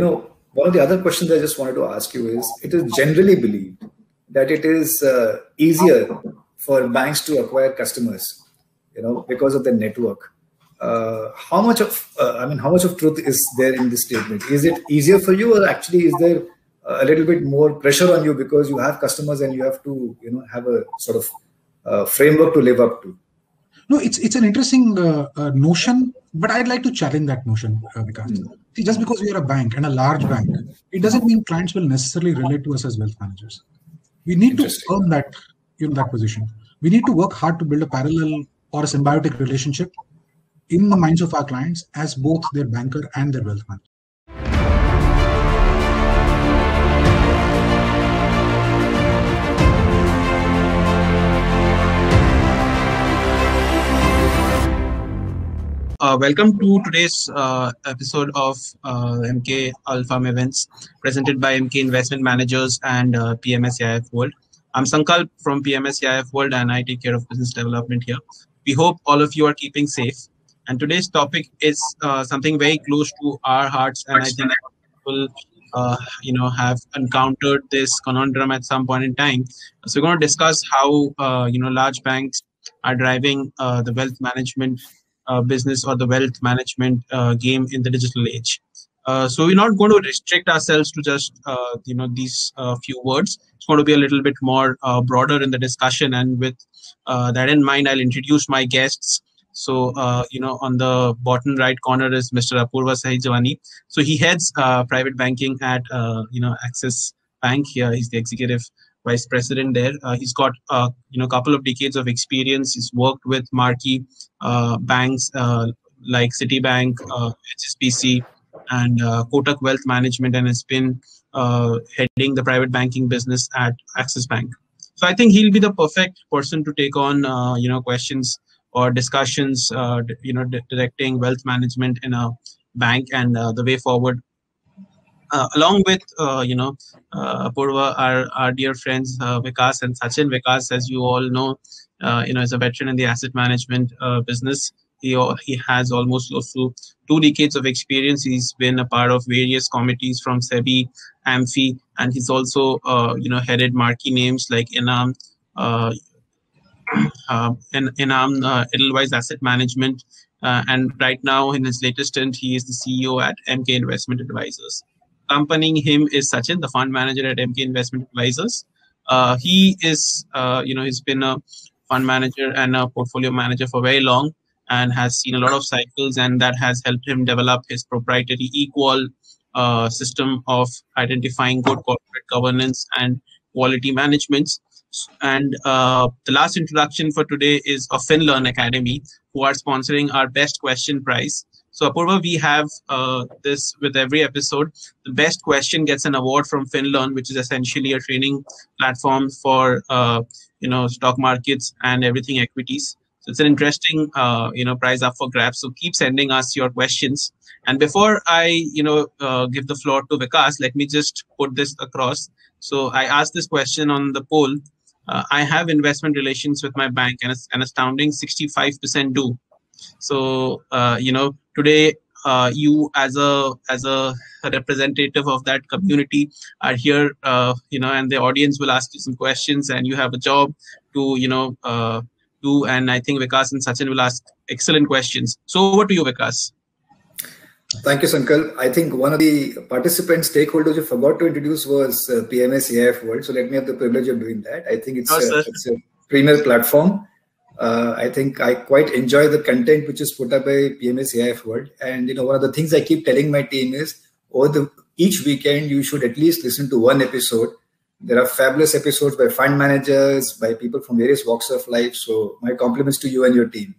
one of the other questions I just wanted to ask you is, it is generally believed that it is easier for banks to acquire customers, because of the network. How much of truth is there in this statement? Is it easier for you, or actually is there a little bit more pressure on you because you have customers and you have to, have a sort of framework to live up to? No, it's an interesting notion, but I'd like to challenge that notion, Vikas. See, just because we are a bank and a large bank, it doesn't mean clients will necessarily relate to us as wealth managers. We need to earn that, that position. We need to work hard to build a parallel or a symbiotic relationship in the minds of our clients as both their banker and their wealth manager. Welcome to today's episode of MK Alpha Events, presented by MK Investment Managers and PMS AIF World. I'm Sankalp from PMS AIF World, and I take care of business development here. We hope all of you are keeping safe. And today's topic is something very close to our hearts, and I think people, have encountered this conundrum at some point in time. So we're going to discuss how large banks are driving the wealth management business or the wealth management game in the digital age. So we're not going to restrict ourselves to just these few words. It's going to be a little bit more broader in the discussion, and with that in mind, I'll introduce my guests. So on the bottom right corner is Mr. Apurva Sahijwani. So he heads private banking at Axis Bank. Here he's the executive vice president there. He's got a couple of decades of experience. He's worked with marquee banks like Citibank, HSBC, and Kotak Wealth Management, and has been heading the private banking business at Axis Bank. So I think he'll be the perfect person to take on questions or discussions directing wealth management in a bank and the way forward. Along with Apurva, our dear friends Vikas and Sachin. Vikas, as you all know, is a veteran in the asset management business. He has almost close to 2 decades of experience. He's been a part of various committees from SEBI, AMFI, and he's also headed marquee names like Enam, Edelweiss Asset Management, and right now in his latest stint, he is the CEO at MK Investment Advisors. Accompanying him is Sachin, the fund manager at MK Investment Advisors. He is, he's been a fund manager and a portfolio manager for very long, and has seen a lot of cycles, and that has helped him develop his proprietary equal system of identifying good corporate governance and quality management. And the last introduction for today is of FinLearn Academy, who are sponsoring our Best Question Prize. So Apurva, we have this with every episode. The best question gets an award from FinLearn, which is essentially a training platform for stock markets and everything equities. So it's an interesting prize up for grabs. So keep sending us your questions. And before I give the floor to Vikas, let me just put this across. So I asked this question on the poll. I have investment relations with my bank, and an astounding 65% do. So today you as a representative of that community are here, and the audience will ask you some questions, and you have a job to do. And I think Vikas and Sachin will ask excellent questions. So over to you, Vikas. Thank you, Sankalp. I think one of the participant stakeholders you forgot to introduce was PMS AIF World. So let me have the privilege of doing that. I think it's a premier platform. I think I quite enjoy the content which is put up by PMS AIF World. And one of the things I keep telling my team is, each weekend you should at least listen to one episode. There are fabulous episodes by fund managers, by people from various walks of life. So my compliments to you and your team.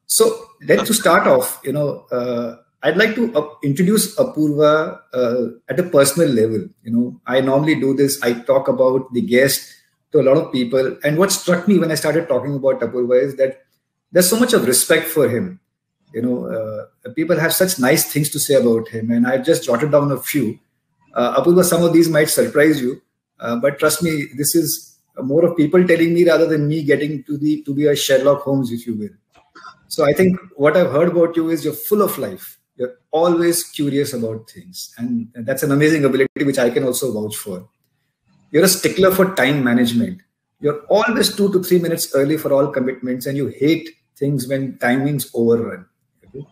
So let's start off. I'd like to introduce Apurva at a personal level. I normally do this. I talk about the guest to a lot of people. And what struck me when I started talking about Apurva is that there's so much of respect for him. People have such nice things to say about him. And I've just jotted down a few. Apurva, some of these might surprise you. But trust me, this is more of people telling me rather than me getting to be a Sherlock Holmes, if you will. So I think what I've heard about you is you're full of life. You're always curious about things. And that's an amazing ability, which I can also vouch for. You're a stickler for time management. You're always 2 to 3 minutes early for all commitments, and you hate things when timings overrun. Okay?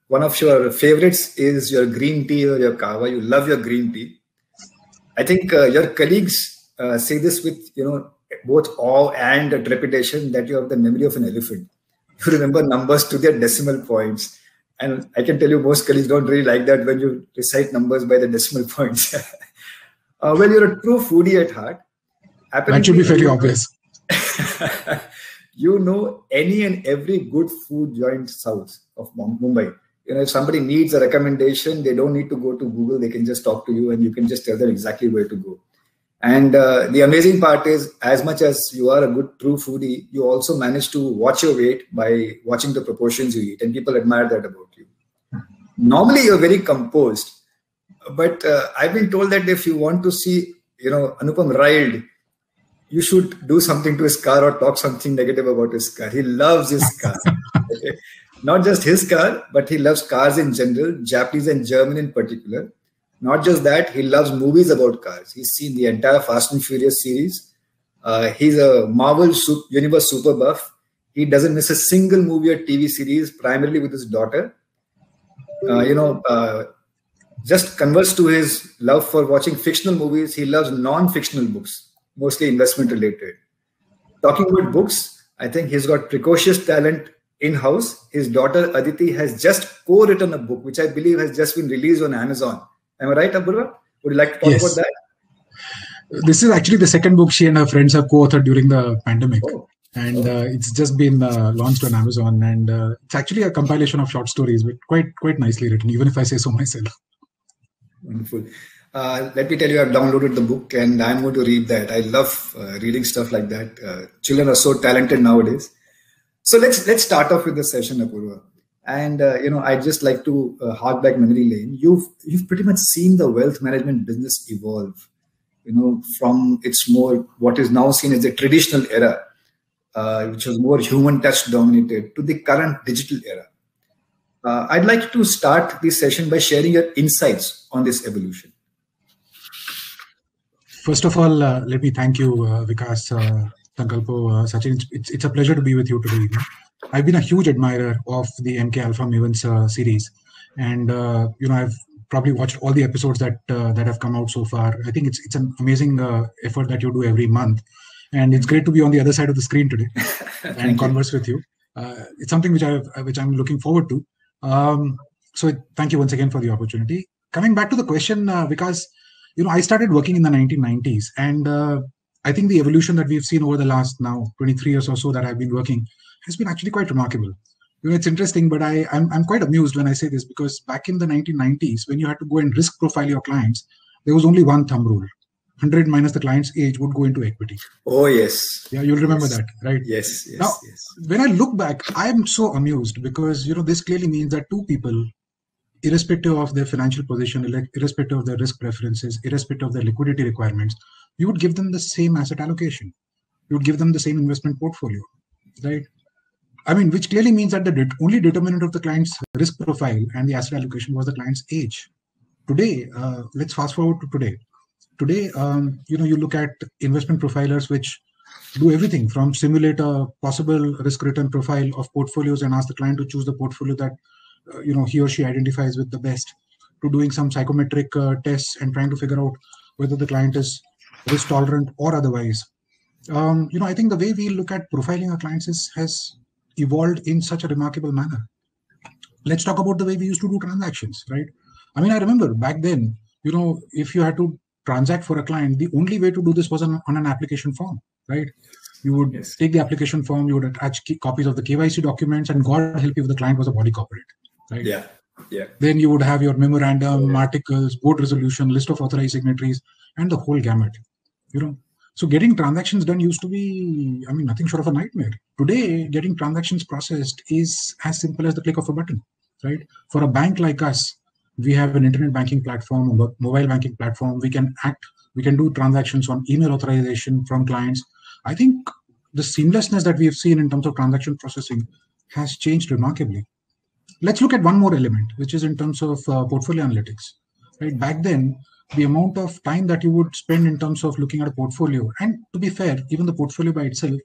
One of your favorites is your green tea or your kava. You love your green tea. I think your colleagues say this with both awe and trepidation, that you have the memory of an elephant. You remember numbers to their decimal points. And I can tell you most colleagues don't really like that when you recite numbers by the decimal points. Well, you're a true foodie at heart. That should be fairly obvious. You know any and every good food joint south of Mumbai. If somebody needs a recommendation, they don't need to go to Google. They can just talk to you and you can just tell them exactly where to go. And the amazing part is, as much as you are a good true foodie, you also manage to watch your weight by watching the proportions you eat. And people admire that about you. Normally, you're very composed. But I've been told that if you want to see, Anupam riled, you should do something to his car or talk something negative about his car. He loves his car. Okay? Not just his car, but he loves cars in general, Japanese and German in particular. Not just that, he loves movies about cars. He's seen the entire Fast and Furious series. He's a Marvel Universe super buff. He doesn't miss a single movie or TV series, primarily with his daughter. Just converts to his love for watching fictional movies. He loves non-fictional books, mostly investment related. Talking about books, I think he's got precocious talent in-house. His daughter Aditi has just co-written a book, which I believe has just been released on Amazon. Am I right, Apurva? Would you like to talk about that? This is actually the second book she and her friends have co-authored during the pandemic. And it's just been launched on Amazon. And it's actually a compilation of short stories, but quite nicely written, even if I say so myself. Wonderful. Let me tell you, I've downloaded the book and I'm going to read that. I love reading stuff like that. Children are so talented nowadays. So let's start off with the session, Apurva. And I'd just like to hark back memory lane. You've pretty much seen the wealth management business evolve, from its more what is now seen as the traditional era, which was more human touch dominated, to the current digital era. I'd like to start this session by sharing your insights on this evolution. First of all, let me thank you, Vikas, Sankalpo, Sachin. It's a pleasure to be with you today. I've been a huge admirer of the MK Alpha Mavens series, and I've probably watched all the episodes that have come out so far. I think it's an amazing effort that you do every month, and it's great to be on the other side of the screen today and converse with you. It's something which I'm looking forward to. So thank you once again for the opportunity. Coming back to the question, because I started working in the 1990s, and I think the evolution that we've seen over the last now 23 years or so that I've been working has been actually quite remarkable. It's interesting, but I'm quite amused when I say this, because back in the 1990s, when you had to go and risk profile your clients, there was only one thumb rule: 100 minus the client's age would go into equity. Oh, yes. Yeah, you'll remember that, right? Yes. Now, when I look back, I'm so amused because, this clearly means that two people, irrespective of their financial position, irrespective of their risk preferences, irrespective of their liquidity requirements, you would give them the same asset allocation. You would give them the same investment portfolio, right? I mean, which clearly means that the only determinant of the client's risk profile and the asset allocation was the client's age. Today, let's fast forward to today. Today, you look at investment profilers which do everything from simulate a possible risk return profile of portfolios and ask the client to choose the portfolio that he or she identifies with the best, to doing some psychometric tests and trying to figure out whether the client is risk tolerant or otherwise. I think the way we look at profiling our clients has evolved in such a remarkable manner. Let's talk about the way we used to do transactions, right? I mean, I remember back then, if you had to transact for a client, the only way to do this was on an application form, right? You would take the application form, you would attach copies of the KYC documents, and God help you if the client was a body corporate, right? Yeah. Then you would have your memorandum, articles, board resolution, list of authorized signatories, and the whole gamut, So getting transactions done used to be, nothing short of a nightmare. Today, getting transactions processed is as simple as the click of a button, right? For a bank like us, we have an internet banking platform, a mobile banking platform. We can do transactions on email authorization from clients. I think the seamlessness that we have seen in terms of transaction processing has changed remarkably. let's look at one more element, which is in terms of portfolio analytics. Right? Back then, the amount of time that you would spend in terms of looking at a portfolio, and to be fair, even the portfolio by itself,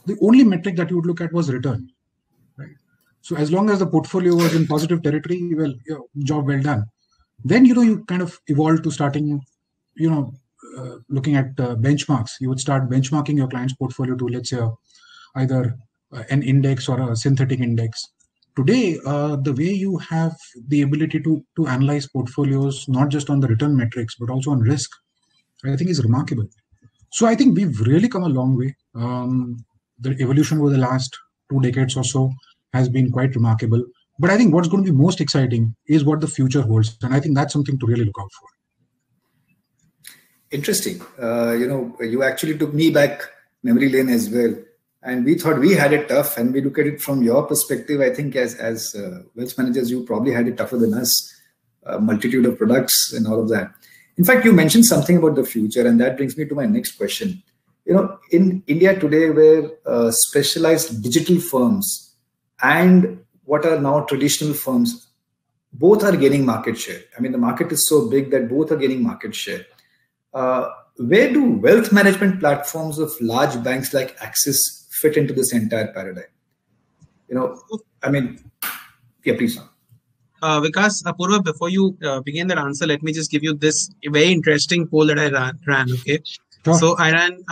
the only metric that you would look at was return. Right? So as long as the portfolio was in positive territory, well, job well done. Then, you kind of evolved to starting, looking at benchmarks. You would start benchmarking your client's portfolio to, let's say, either an index or a synthetic index. Today, the way you have the ability to analyze portfolios, not just on the return metrics, but also on risk, I think is remarkable. So I think we've really come a long way. The evolution over the last 2 decades or so has been quite remarkable. But I think what's going to be most exciting is what the future holds. And I think that's something to really look out for. Interesting. You actually took me back memory lane as well. And we thought we had it tough, and we look at it from your perspective. I think as wealth managers, you probably had it tougher than us, a multitude of products and all of that. In fact, you mentioned something about the future, and that brings me to my next question. In India today, where specialized digital firms and what are now traditional firms, both are gaining market share. I mean, the market is so big that both are gaining market share. Where do wealth management platforms of large banks like Axis fit into this entire paradigm? Please. Vikas, Apurva, before you begin that answer, let me just give you this very interesting poll that I ran. Okay, sure. So I ran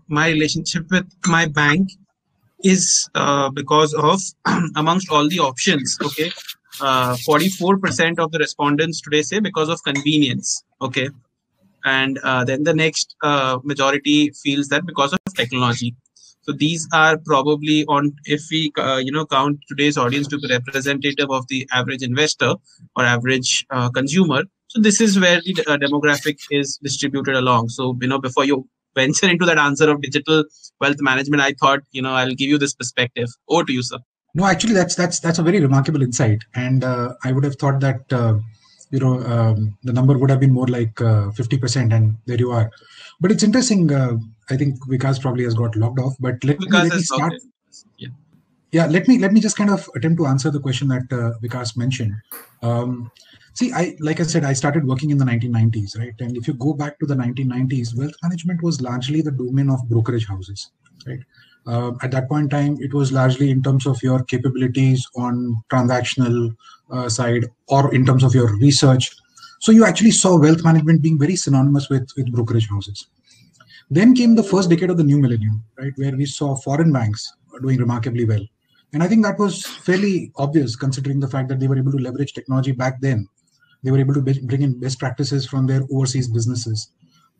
my relationship with my bank is because of amongst all the options. Okay, 44% of the respondents today say because of convenience. Okay, and then the next majority feels that because of technology. So these are probably if we count today's audience to be representative of the average investor or average consumer. So this is where the demographic is distributed along. So before you venture into that answer of digital wealth management, I thought I'll give you this perspective. Over to you, sir. No, actually, that's a very remarkable insight, and I would have thought that the number would have been more like 50%, and there you are. But it's interesting. I think Vikas probably has got logged off. But let me start. Yeah, let me just kind of attempt to answer the question that Vikas mentioned. Like I said, I started working in the 1990s, right? And if you go back to the 1990s, wealth management was largely the domain of brokerage houses, right? At that point in time, it was largely in terms of your capabilities on transactional side or in terms of your research. So you actually saw wealth management being very synonymous with brokerage houses. Then came the first decade of the new millennium, right, where we saw foreign banks doing remarkably well. And I think that was fairly obvious considering the fact that they were able to leverage technology back then. They were able to bring in best practices from their overseas businesses.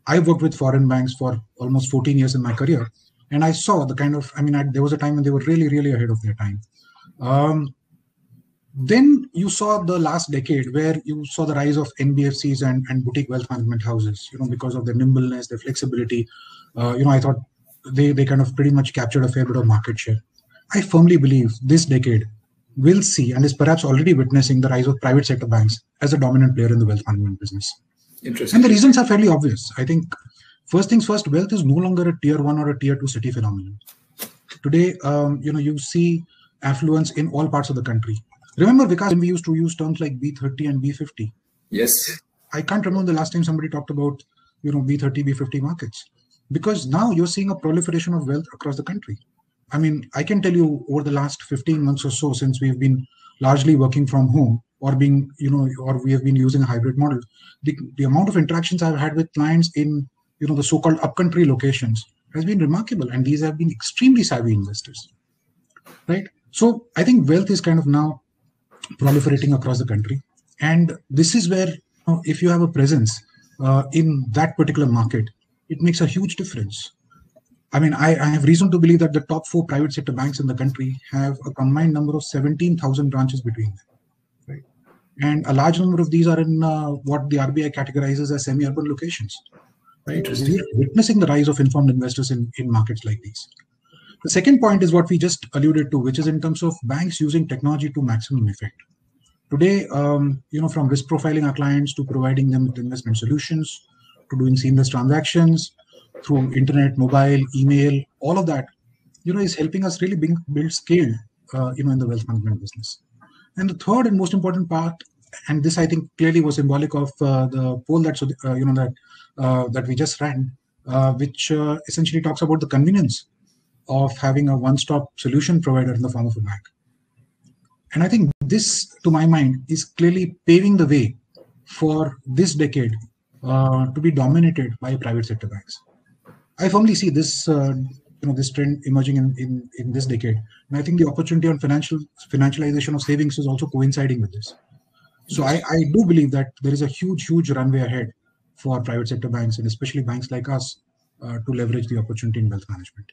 I worked with foreign banks for almost 14 years in my career. And I saw the kind of, there was a time when they were really, really ahead of their time. Then you saw the last decade where you saw the rise of NBFCs and boutique wealth management houses, because of their nimbleness, their flexibility. I thought they kind of pretty much captured a fair bit of market share. I firmly believe this decade will see and is perhaps already witnessing the rise of private sector banks as a dominant player in the wealth management business. Interesting. And the reasons are fairly obvious. I think first things first, wealth is no longer a tier 1 or a tier 2 city phenomenon. Today, you see affluence in all parts of the country. Remember, Vikas, when we used to use terms like B30 and B50? Yes. I can't remember the last time somebody talked about, B30, B50 markets. Because now you're seeing a proliferation of wealth across the country. I can tell you over the last 15 months or so, since we've been largely working from home or we have been using a hybrid model, the amount of interactions I've had with clients in, the so-called upcountry locations has been remarkable. And these have been extremely savvy investors, right? So I think wealth is kind of now proliferating across the country. And this is where, if you have a presence in that particular market, it makes a huge difference. I have reason to believe that the top 4 private sector banks in the country have a combined number of 17,000 branches between them. Right? And a large number of these are in what the RBI categorizes as semi-urban locations. Right? We're witnessing the rise of informed investors in markets like these. The second point is what we just alluded to, which is in terms of banks using technology to maximum effect. Today, from risk profiling our clients to providing them with investment solutions, to doing seamless transactions through internet, mobile, email, all of that, is helping us really build scale, in the wealth management business. And the third and most important part, and this I think clearly was symbolic of the poll that we just ran, which essentially talks about the convenience of having a one-stop solution provider in the form of a bank. And I think this, to my mind, is clearly paving the way for this decade to be dominated by private sector banks. I firmly see this, this trend emerging in this decade, and I think the opportunity on financialization of savings is also coinciding with this. So I do believe that there is a huge runway ahead for private sector banks, and especially banks like us, to leverage the opportunity in wealth management.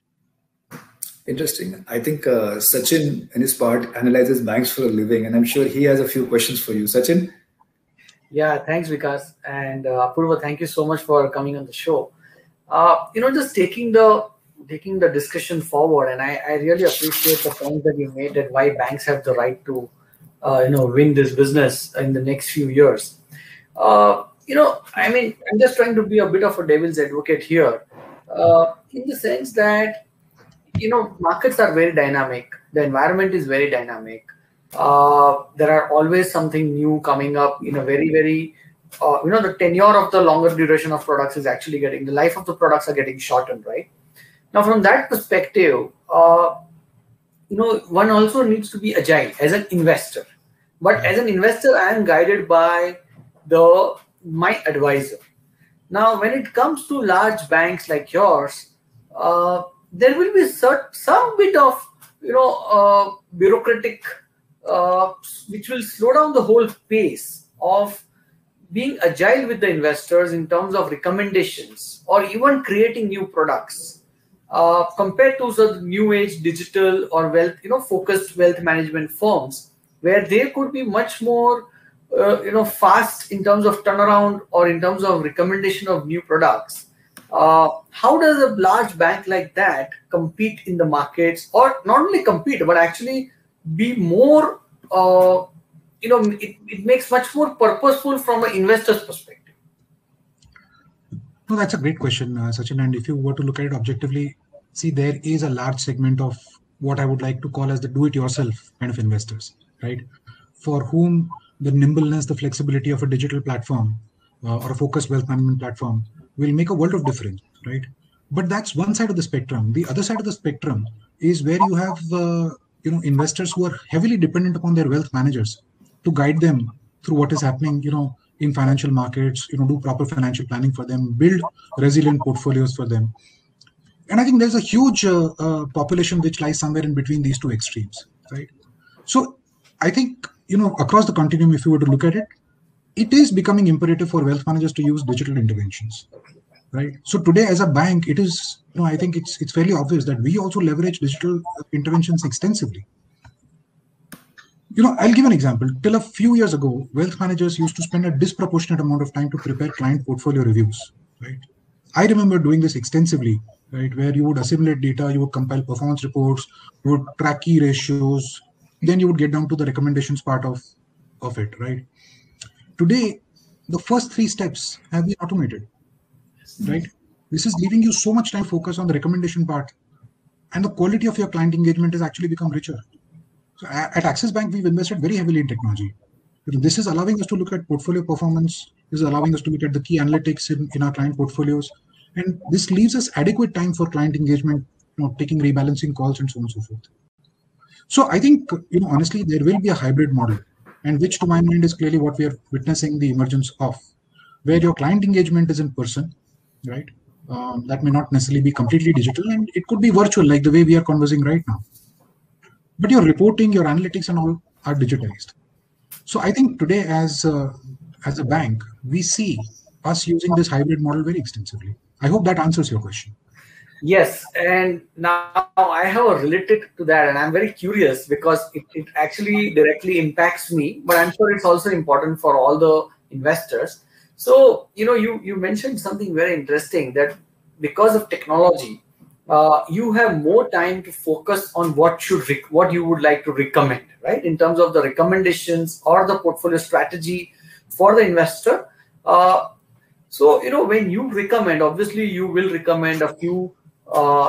Interesting. I think Sachin, in his part, analyzes banks for a living, and I'm sure he has a few questions for you. Sachin? Yeah, thanks, Vikas. And Apurva, thank you so much for coming on the show. Just taking the discussion forward, and I really appreciate the point that you made that why banks have the right to, win this business in the next few years. I'm just trying to be a bit of a devil's advocate here, in the sense that, markets are very dynamic. The environment is very dynamic. There are always something new coming up in a very, very, the tenure of the longer duration of products is actually the life of the products are getting shortened, right? Now, from that perspective, one also needs to be agile as an investor. But as an investor, I am guided by my advisor. Now, when it comes to large banks like yours, there will be some bit of bureaucratic, which will slow down the whole pace of being agile with the investors in terms of recommendations or even creating new products, compared to the new age digital or wealth, focused wealth management firms, where they could be much more, fast in terms of turnaround or in terms of recommendation of new products. How does a large bank like that compete in the markets, or not only compete, but actually be more, it makes much more purposeful from an investor's perspective? No, that's a great question, Sachin. And if you were to look at it objectively, see, there is a large segment of what I would like to call as the do-it-yourself kind of investors, right? For whom the nimbleness, the flexibility of a digital platform or a focused wealth management platform will make a world of difference, right? But that's one side of the spectrum. The other side of the spectrum is where you have, investors who are heavily dependent upon their wealth managers to guide them through what is happening, in financial markets, do proper financial planning for them, build resilient portfolios for them. And I think there's a huge population which lies somewhere in between these two extremes, right? So I think, across the continuum, if you were to look at it, it is becoming imperative for wealth managers to use digital interventions, right? So today, as a bank, it is, I think it's fairly obvious that we also leverage digital interventions extensively. I'll give an example. Till a few years ago, wealth managers used to spend a disproportionate amount of time to prepare client portfolio reviews, right? I remember doing this extensively, right? Where you would assimilate data, you would compile performance reports, you would track key ratios, then you would get down to the recommendations part of it, right? Today, the first 3 steps have been automated, right? This is leaving you so much time to focus on the recommendation part, and the quality of your client engagement has actually become richer. So at Axis Bank, we've invested very heavily in technology. This is allowing us to look at portfolio performance. This is allowing us to look at the key analytics in our client portfolios. And this leaves us adequate time for client engagement, taking rebalancing calls and so on and so forth. So I think, honestly, there will be a hybrid model, and which to my mind is clearly what we are witnessing the emergence of, where your client engagement is in person, right? That may not necessarily be completely digital, and it could be virtual, like the way we are conversing right now. But your reporting, your analytics and all are digitized. So I think today as a bank, we see us using this hybrid model very extensively. I hope that answers your question. Yes, and now I have a related to that, and I'm very curious because it actually directly impacts me, but I'm sure it's also important for all the investors. So, you mentioned something very interesting, that because of technology, you have more time to focus on what you would like to recommend, right? In terms of the recommendations or the portfolio strategy for the investor. So, when you recommend, obviously you will recommend a few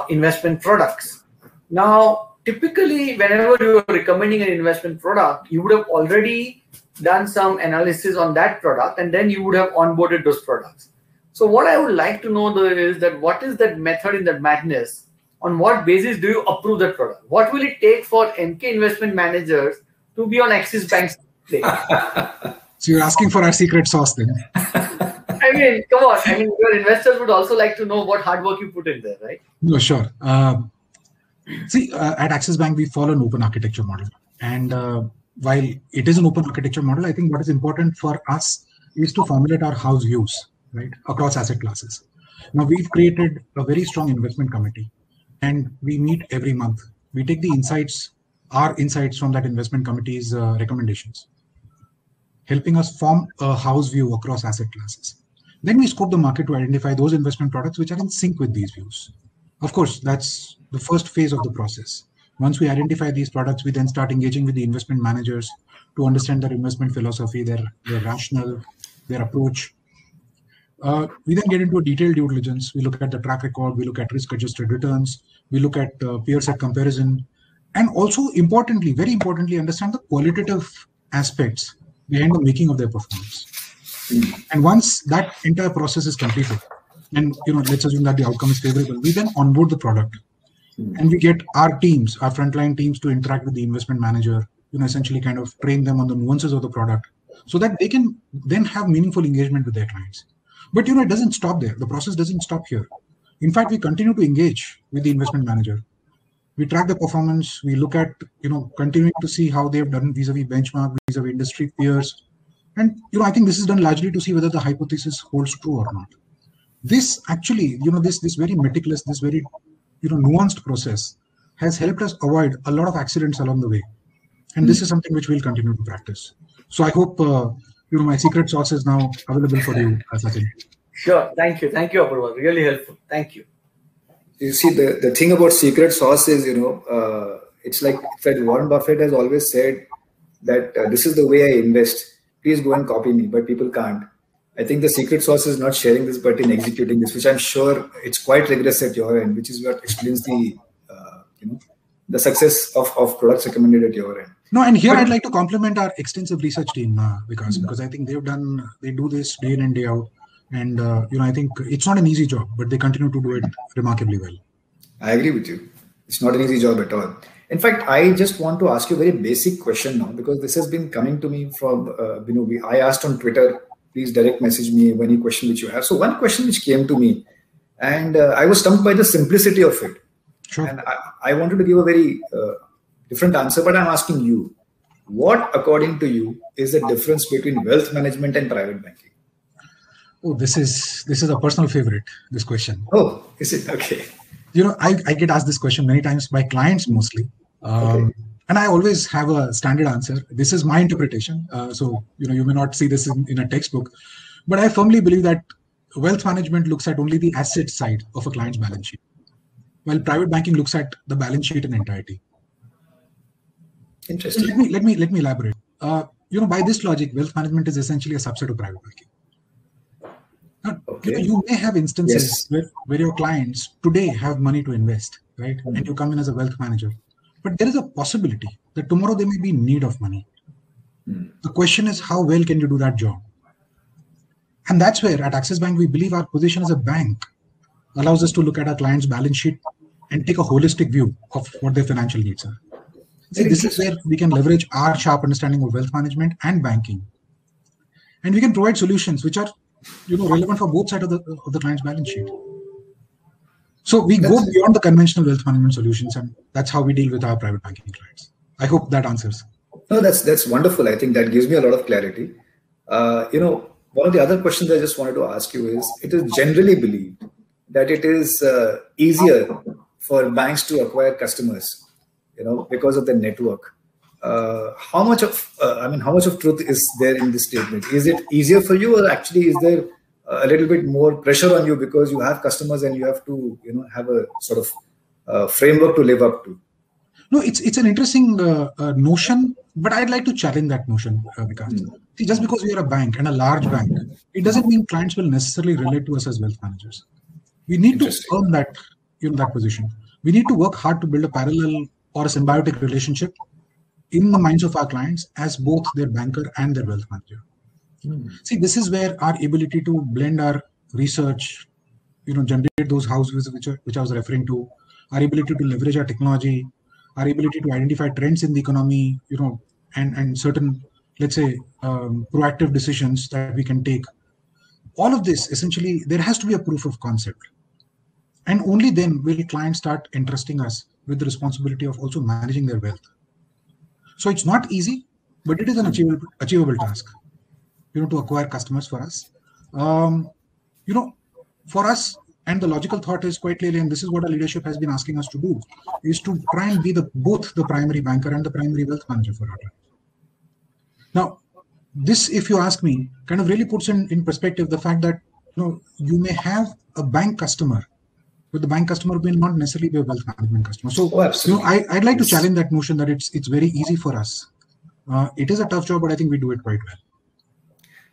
investment products. Now, typically, whenever you're recommending an investment product, you would have already done some analysis on that product, and then you would have onboarded those products. So what I would like to know though is that what is that method in that madness? On what basis do you approve that product? What will it take for MK investment managers to be on Axis Bank's plate? So you're asking for our secret sauce then? I mean, come on. I mean, your investors would also like to know what hard work you put in there, right? No, sure. At Axis Bank, we follow an open architecture model. And while it is an open architecture model, I think what is important for us is to formulate our house views, right, across asset classes. Now, we've created a very strong investment committee, and we meet every month. We take the insights, our insights from that investment committee's recommendations, helping us form a house view across asset classes. Then we scope the market to identify those investment products which are in sync with these views. Of course, that's the first phase of the process. Once we identify these products, we then start engaging with the investment managers to understand their investment philosophy, their rationale, their approach. We then get into a detailed due diligence. We look at the track record, we look at risk-adjusted returns, we look at peer set comparison, and also importantly, very importantly, understand the qualitative aspects behind the making of their performance. And once that entire process is completed, and let's assume that the outcome is favorable, we then onboard the product, and we get our teams, our frontline teams, to interact with the investment manager, essentially kind of train them on the nuances of the product, so that they can then have meaningful engagement with their clients. But it doesn't stop there. The process doesn't stop here. In fact, we continue to engage with the investment manager. We track the performance. We look at continuing to see how they've done vis-a-vis benchmark, vis-a-vis industry peers. And, I think this is done largely to see whether the hypothesis holds true or not. This actually, this very meticulous, this very, nuanced process has helped us avoid a lot of accidents along the way. And this is something which we'll continue to practice. So I hope, my secret sauce is now available for you, Sachin. Sure. Thank you. Thank you, Apurva. Really helpful. Thank you. You see, the thing about secret sauce is, it's like Warren Buffett has always said that this is the way I invest. Please go and copy me, but people can't. I think the secret sauce is not sharing this, but in executing this, which I'm sure it's quite rigorous at your end, which is what explains the, the success of products recommended at your end. No, and here I'd like to compliment our extensive research team, because I think they do this day in and day out. And, I think it's not an easy job, but they continue to do it remarkably well. I agree with you. It's not an easy job at all. In fact, I just want to ask you a very basic question now, because this has been coming to me from, I asked on Twitter, please direct message me any question which you have. So one question which came to me, and I was stumped by the simplicity of it. Sure. And I wanted to give a very different answer, but I'm asking you, what, according to you, is the difference between wealth management and private banking? Oh, this is a personal favorite, this question. Oh, is it? Okay. I get asked this question many times by clients mostly. Okay. And I always have a standard answer. This is my interpretation. So, you may not see this in a textbook, but I firmly believe that wealth management looks at only the asset side of a client's balance sheet, while private banking looks at the balance sheet in entirety. Interesting. Let me elaborate. By this logic, wealth management is essentially a subset of private banking. Now, Okay. you may have instances Yes. where your clients today have money to invest, right? And you come in as a wealth manager. But there is a possibility that tomorrow they may be in need of money. The question is, how well can you do that job? And that's where at Axis Bank, we believe our position as a bank allows us to look at our client's balance sheet and take a holistic view of what their financial needs are. See, this is where we can leverage our sharp understanding of wealth management and banking. And we can provide solutions which are relevant for both sides of the client's balance sheet. So we go beyond the conventional wealth management solutions, and that's how we deal with our private banking clients. I hope that answers. No, that's wonderful. I think that gives me a lot of clarity. One of the other questions I just wanted to ask you is, it is generally believed that it is easier for banks to acquire customers, because of the network. How much of truth is there in this statement? Is it easier for you, or actually is there a little bit more pressure on you because you have customers and you have to, have a sort of framework to live up to? No, it's an interesting notion, but I'd like to challenge that notion, because see, just because we are a bank and a large bank, it doesn't mean clients will necessarily relate to us as wealth managers. We need to earn that, that position. We need to work hard to build a parallel or a symbiotic relationship in the minds of our clients as both their banker and their wealth manager. See, this is where our ability to blend our research, generate those houses which I was referring to, our ability to leverage our technology, our ability to identify trends in the economy, and certain, let's say, proactive decisions that we can take. All of this, essentially, there has to be a proof of concept. And only then will clients start entrusting us with the responsibility of also managing their wealth. So it's not easy, but it is an achievable task, to acquire customers for us. For us, and the logical thought is quite clearly, and this is what our leadership has been asking us to do, is to try and be both the primary banker and the primary wealth manager for our clients. Now, this, if you ask me, kind of really puts in perspective the fact that you may have a bank customer, but the bank customer will not necessarily be a wealth management customer. So, I'd like to challenge that notion that it's very easy for us. It is a tough job, but I think we do it quite well.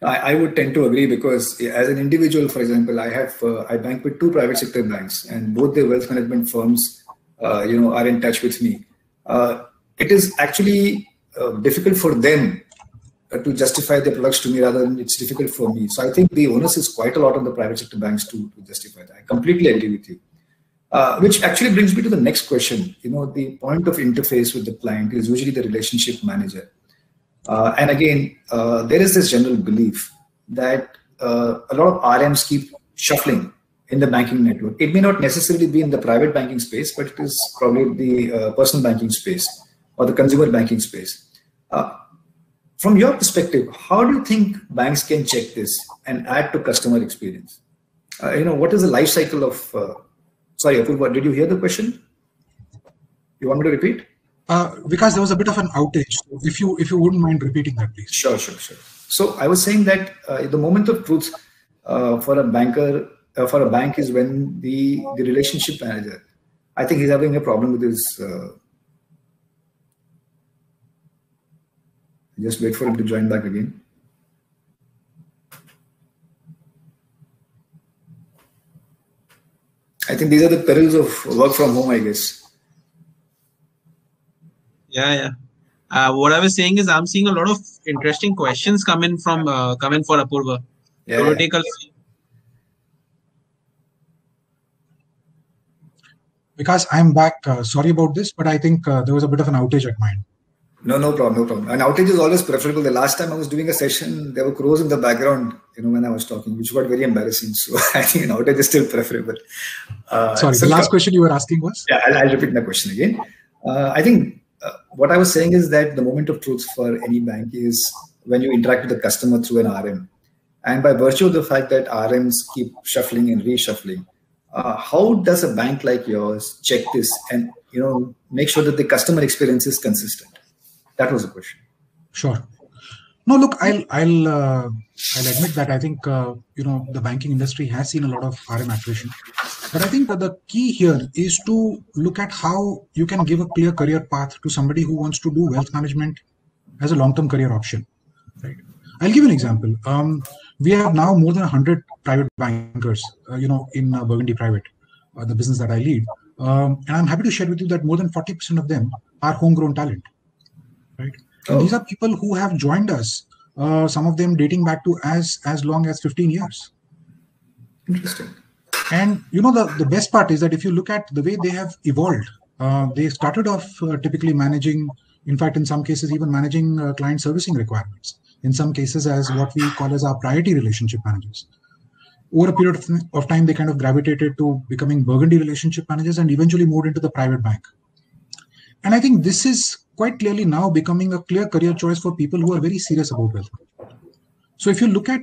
I would tend to agree, because as an individual, for example, I bank with 2 private sector banks, and both the wealth management firms, are in touch with me. It is actually difficult for them to justify their products to me, rather than it's difficult for me. So I think the onus is quite a lot on the private sector banks to justify that. I completely agree with you. Which actually brings me to the next question. The point of interface with the client is usually the relationship manager. And again, there is this general belief that a lot of RMs keep shuffling in the banking network. It may not necessarily be in the private banking space, but it is probably the personal banking space or the consumer banking space. From your perspective, how do you think banks can check this and add to customer experience? What is the life cycle of... sorry, Apurva, did you hear the question? You want me to repeat? Because there was a bit of an outage. If you wouldn't mind repeating that, please. Sure. So I was saying that the moment of truth for a bank is when the relationship manager, I think he's having a problem with his... just wait for him to join back again. I think these are the perils of work from home, I guess. Yeah. What I was saying is I'm seeing a lot of interesting questions come in for Apurva. Yeah. Take a... Because I'm back. Sorry about this, but I think there was a bit of an outage at mine. No problem. An outage is always preferable. The last time I was doing a session, there were crows in the background, when I was talking, which got very embarrassing. So I think an outage is still preferable. Sorry, the last question you were asking was? Yeah, I'll repeat my question again. I think what I was saying is that the moment of truth for any bank is when you interact with the customer through an RM. And by virtue of the fact that RMs keep shuffling and reshuffling, how does a bank like yours check this and make sure that the customer experience is consistent? That was the question. Sure. No, look, I'll admit that I think the banking industry has seen a lot of RM attrition, but I think that the key here is to look at how you can give a clear career path to somebody who wants to do wealth management as a long-term career option. Right. I'll give you an example. We have now more than 100 private bankers, in Burgundy Private, the business that I lead, and I'm happy to share with you that more than 40% of them are homegrown talent. Right. Oh. These are people who have joined us, some of them dating back to as long as 15 years. Interesting. And the best part is that if you look at the way they have evolved, they started off typically managing, in fact, in some cases, even managing client servicing requirements. In some cases, as what we call as our priority relationship managers. Over a period of time, they kind of gravitated to becoming Burgundy relationship managers and eventually moved into the private bank. And I think this is quite clearly now becoming a clear career choice for people who are very serious about wealth. So if you look at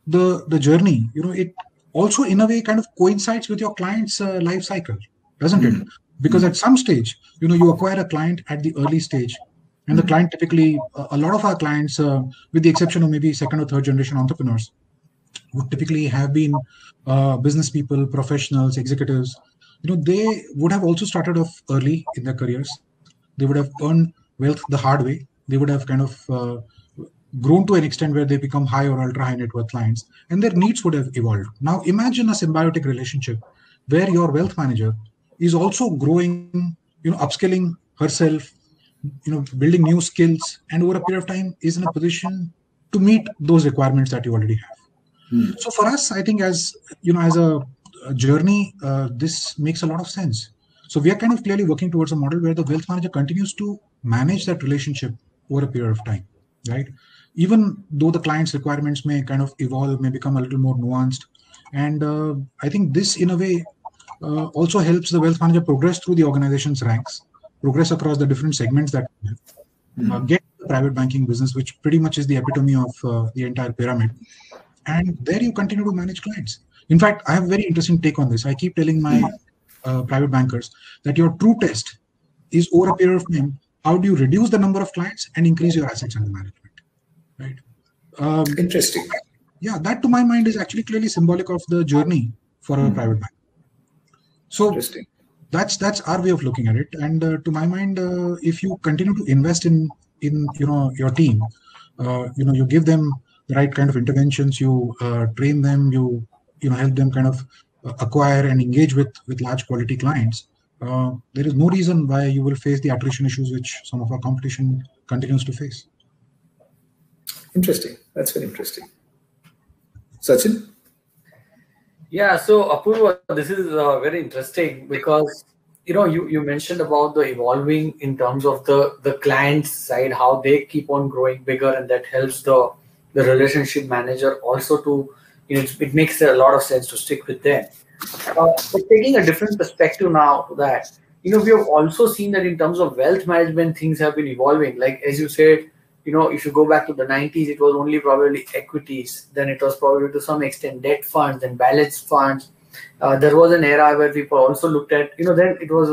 the journey, it also in a way kind of coincides with your client's life cycle, doesn't it? Because at some stage, you acquire a client at the early stage, and the client typically, a lot of our clients, with the exception of maybe second or third generation entrepreneurs, would typically have been business people, professionals, executives. They would have also started off early in their careers. They would have earned wealth the hard way. They would have kind of grown to an extent where they become high or ultra high net worth clients, and their needs would have evolved. Now imagine a symbiotic relationship where your wealth manager is also growing, upskilling herself, building new skills, and over a period of time is in a position to meet those requirements that you already have. So for us, I think as a journey, this makes a lot of sense. So we are kind of clearly working towards a model where the wealth manager continues to manage that relationship over a period of time, right? Even though the client's requirements may kind of evolve, may become a little more nuanced. And I think this, in a way, also helps the wealth manager progress through the organization's ranks, progress across the different segments that we have, get the private banking business, which pretty much is the epitome of the entire pyramid. And there you continue to manage clients. In fact, I have a very interesting take on this. I keep telling my private bankers that your true test is over a period of time, how do you reduce the number of clients and increase your assets under management, right? Interesting. Yeah, that to my mind is actually clearly symbolic of the journey for a private bank. So that's our way of looking at it. And to my mind, if you continue to invest in your team, you give them the right kind of interventions, you train them, you help them kind of acquire and engage with large quality clients, there is no reason why you will face the attrition issues which some of our competition continues to face. Interesting. That's very interesting. Sachin? Yeah, so Apurva, this is very interesting because you mentioned about the evolving in terms of the client side, how they keep on growing bigger, and that helps the relationship manager also to, it makes a lot of sense to stick with them. But taking a different perspective now to that, we have also seen that in terms of wealth management, things have been evolving. Like, as you said, if you go back to the 90s, it was only probably equities. Then it was probably to some extent debt funds and balanced funds. There was an era where people also looked at, then it was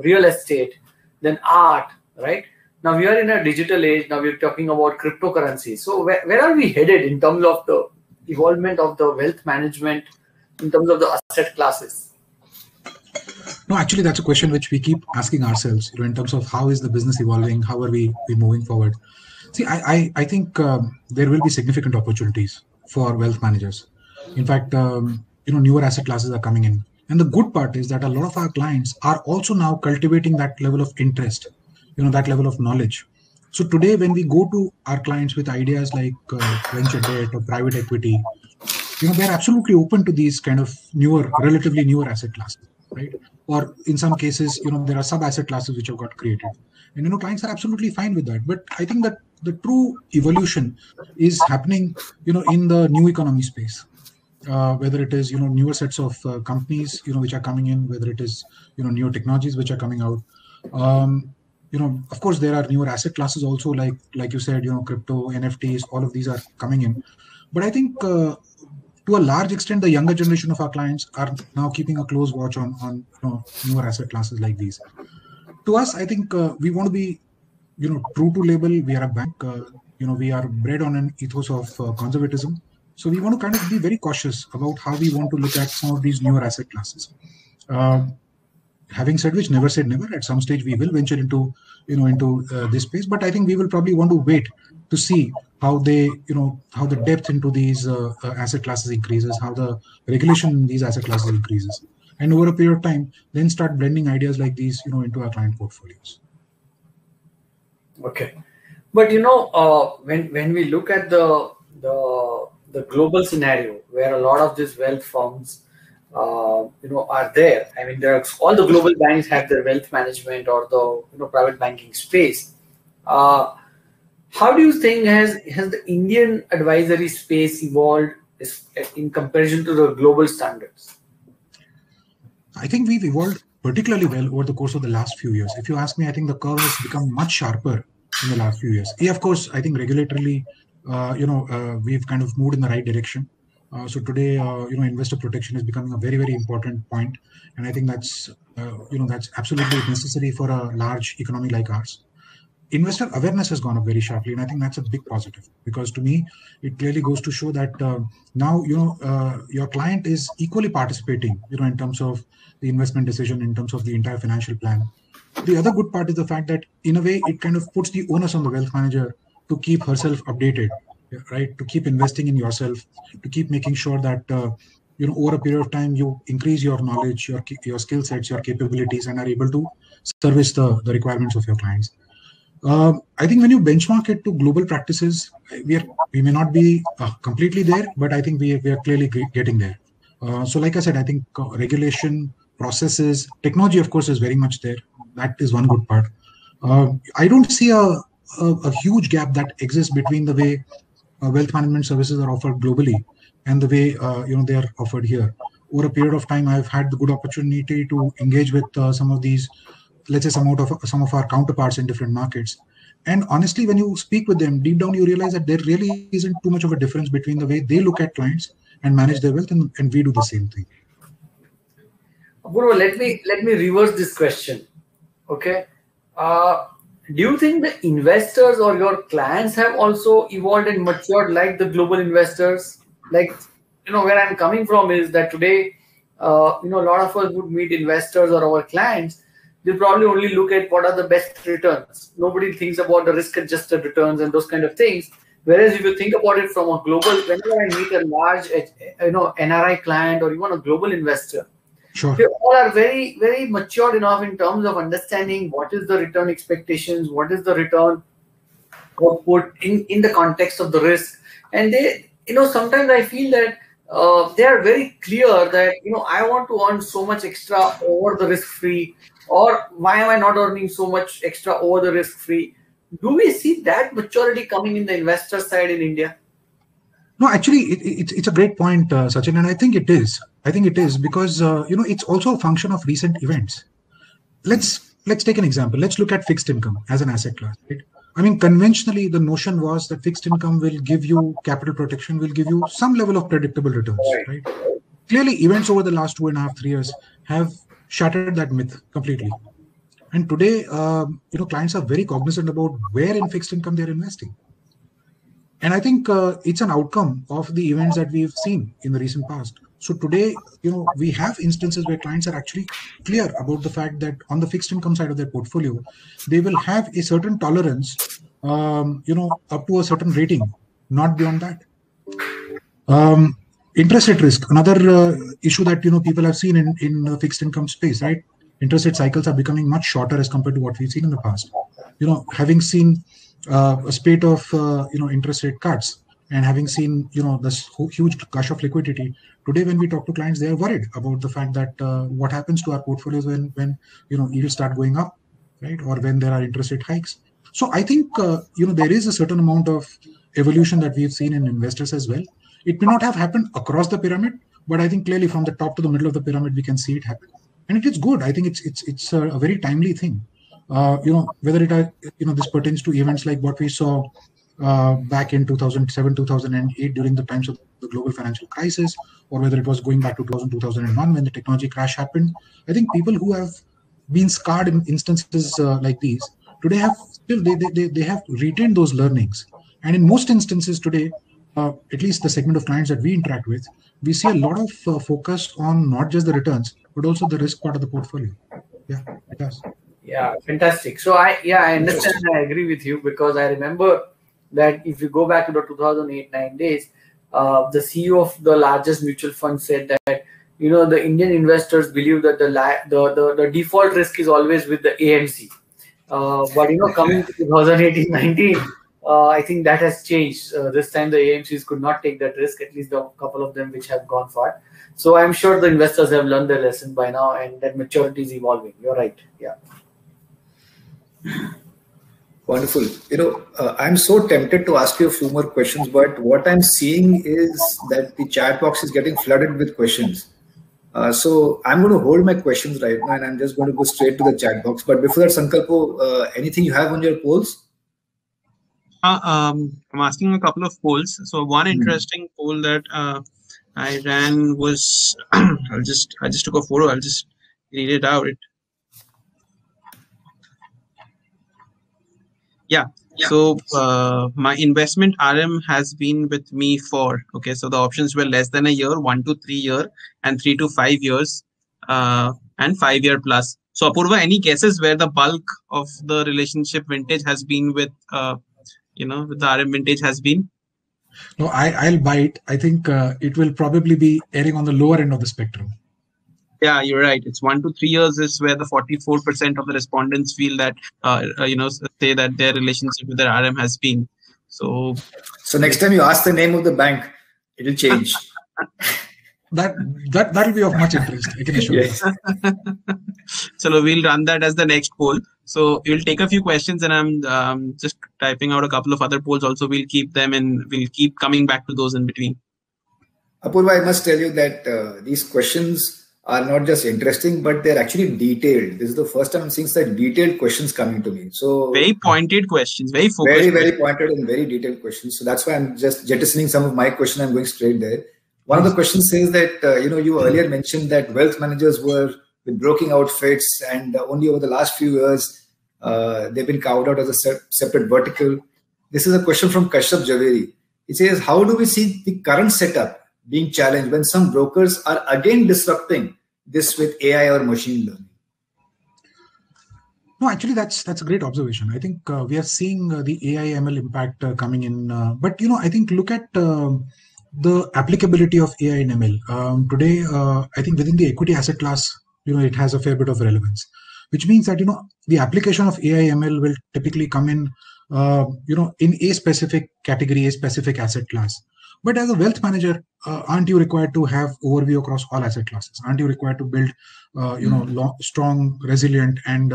real estate, then art, right? Now we are in a digital age. Now we're talking about cryptocurrency. So where are we headed in terms of the evolvement of the wealth management, in terms of the asset classes? No, actually, that's a question which we keep asking ourselves, in terms of how is the business evolving? How are we moving forward? See, I think there will be significant opportunities for wealth managers. In fact, newer asset classes are coming in. And the good part is that a lot of our clients are also now cultivating that level of interest, that level of knowledge. So today, when we go to our clients with ideas like venture debt or private equity, they're absolutely open to these kind of relatively newer asset classes, right? Or in some cases, there are sub-asset classes which have got created. And, clients are absolutely fine with that. But I think that the true evolution is happening, in the new economy space. Whether it is, newer sets of companies, which are coming in, whether it is, newer technologies which are coming out. Of course, there are newer asset classes also, like you said, crypto, NFTs, all of these are coming in. But I think to a large extent, the younger generation of our clients are now keeping a close watch on newer asset classes like these. To us, I think we want to be, true to label. We are a bank. We are bred on an ethos of conservatism. So we want to kind of be very cautious about how we want to look at some of these newer asset classes. Having said which, never said never. At some stage, we will venture into this space. But I think we will probably want to wait to see how how the depth into these asset classes increases, how the regulation in these asset classes increases, and over a period of time, then start blending ideas like these, into our client portfolios. Okay, but when we look at the global scenario where a lot of these wealth firms are there. I mean, all the global banks have their wealth management or the private banking space. How do you think has the Indian advisory space evolved in comparison to the global standards? I think we've evolved particularly well over the course of the last few years. If you ask me, I think the curve has become much sharper in the last few years. Yeah, of course, I think regulatorily, we've kind of moved in the right direction. So today, investor protection is becoming a very, very important point, and I think that's absolutely necessary for a large economy like ours. Investor awareness has gone up very sharply, and I think that's a big positive, because to me, it clearly goes to show that now your client is equally participating, in terms of the investment decision, in terms of the entire financial plan. The other good part is the fact that, in a way, it kind of puts the onus on the wealth manager to keep herself updated, right? To keep investing in yourself, to keep making sure that over a period of time, you increase your knowledge, your skill sets, your capabilities, and are able to service the requirements of your clients. I think when you benchmark it to global practices, we may not be completely there, but I think we are clearly getting there. So like I said, I think regulation, processes, technology, of course, is very much there. That is one good part. I don't see a huge gap that exists between the way wealth management services are offered globally and the way they are offered here. Over a period of time, I've had the good opportunity to engage with some of these, let's say, some of our counterparts in different markets. And honestly, when you speak with them, deep down you realize that there really isn't too much of a difference between the way they look at clients and manage their wealth, and we do the same thing. Apurva, let me reverse this question. Okay. Do you think the investors or your clients have also evolved and matured like the global investors? Like, where I'm coming from is that today, a lot of us would meet investors or our clients. They probably only look at what are the best returns. Nobody thinks about the risk-adjusted returns and those kind of things. Whereas if you think about it from a global, whenever I meet a large, NRI client or even a global investor, sure, they all are very, very matured enough in terms of understanding what is the return expectations, what is the return output in the context of the risk. And they, sometimes I feel that they are very clear that, I want to earn so much extra over the risk-free, or why am I not earning so much extra over the risk-free? Do we see that maturity coming in the investor side in India? No, actually, it's a great point, Sachin, and I think it is. Because it's also a function of recent events. Let's take an example. Let's look at fixed income as an asset class. Right? I mean, conventionally, the notion was that fixed income will give you capital protection, will give you some level of predictable returns. Right? Clearly, events over the last 2.5, 3 years have shattered that myth completely. And today, clients are very cognizant about where in fixed income they're investing. And I think it's an outcome of the events that we've seen in the recent past. So today, we have instances where clients are actually clear about the fact that on the fixed income side of their portfolio, they will have a certain tolerance, up to a certain rating, not beyond that. Interest rate risk, another issue that people have seen in the fixed income space, right? Interest rate cycles are becoming much shorter as compared to what we've seen in the past. Having seen a spate of interest rate cuts and having seen this huge gush of liquidity, today when we talk to clients, they are worried about the fact that what happens to our portfolios when yields start going up, right? Or when there are interest rate hikes. So I think there is a certain amount of evolution that we've seen in investors as well. It may not have happened across the pyramid, but I think clearly from the top to the middle of the pyramid we can see it happen, and it is good. I think it's a very timely thing. Whether this pertains to events like what we saw back in 2007, 2008 during the times of the global financial crisis, or whether it was going back to 2001 when the technology crash happened. I think people who have been scarred in instances like these today have still they have retained those learnings, and in most instances today, at least the segment of clients that we interact with, we see a lot of focus on not just the returns but also the risk part of the portfolio. Yeah, it does. Yeah, fantastic. So I understand and I agree with you, because I remember that if you go back to the 2008-9 days, the CEO of the largest mutual fund said that the Indian investors believe that the default risk is always with the AMC. But coming to 2018-19, I think that has changed. This time the AMCs could not take that risk, at least the couple of them which have gone far. So I'm sure the investors have learned their lesson by now, and that maturity is evolving. You're right. Yeah. Wonderful. I'm so tempted to ask you a few more questions, but what I'm seeing is that the chat box is getting flooded with questions. So I'm going to hold my questions right now, and I'm just going to go straight to the chat box. But before that, Sankalpo, anything you have on your polls? I'm asking a couple of polls. So one interesting poll that I ran was I just took a photo. I'll just read it out. Yeah. So my investment RM has been with me for, so the options were less than a year, 1 to 3 year, and 3 to 5 years, and 5 year plus. So Apurva, any guesses where the bulk of the relationship vintage has been with, with the RM vintage has been? No, I'll bite. I think it will probably be erring on the lower end of the spectrum. Yeah, you're right. It's 1 to 3 years is where the 44% of the respondents feel that, say that their relationship with their RM has been. So next time you ask the name of the bank, it'll change. That'll be of much interest, I can assure you. So we'll run that as the next poll. So we'll take a few questions, and I'm just typing out a couple of other polls also. We'll keep them, and we'll keep coming back to those in between. Apurva, I must tell you that these questions are not just interesting, but they're actually detailed. This is the first time I'm seeing such detailed questions coming to me. So very pointed questions, very focused, very pointed and very detailed questions. So that's why I'm just jettisoning some of my questions. I'm going straight there. One of the questions says that you earlier mentioned that wealth managers were with broking outfits, and only over the last few years they've been carved out as a separate vertical. This is a question from Kashyap Javeri. He says, how do we see the current setup being challenged when some brokers are again disrupting this with AI or machine learning? No, actually, that's a great observation. I think we are seeing the AI ML impact coming in. But I think look at the applicability of AI and ML. Today, I think within the equity asset class, it has a fair bit of relevance, which means that, the application of AI ML will typically come in, in a specific category, a specific asset class. But as a wealth manager, aren't you required to have overview across all asset classes? Aren't you required to build, strong, resilient, and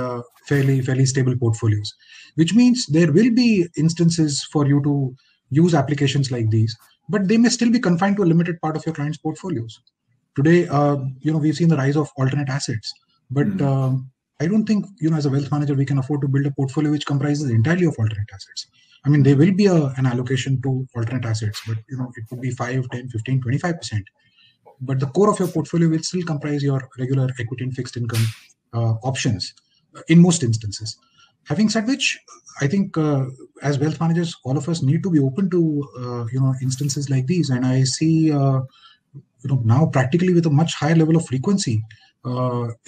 fairly stable portfolios? Which means there will be instances for you to use applications like these, but they may still be confined to a limited part of your client's portfolios. Today, we've seen the rise of alternate assets, but I don't think, as a wealth manager, we can afford to build a portfolio which comprises entirely of alternate assets. I mean, there will be an allocation to alternate assets, but it could be 5, 10, 15, 25%. But the core of your portfolio will still comprise your regular equity and fixed income options in most instances. Having said which, I think as wealth managers, all of us need to be open to instances like these. And I see now practically with a much higher level of frequency,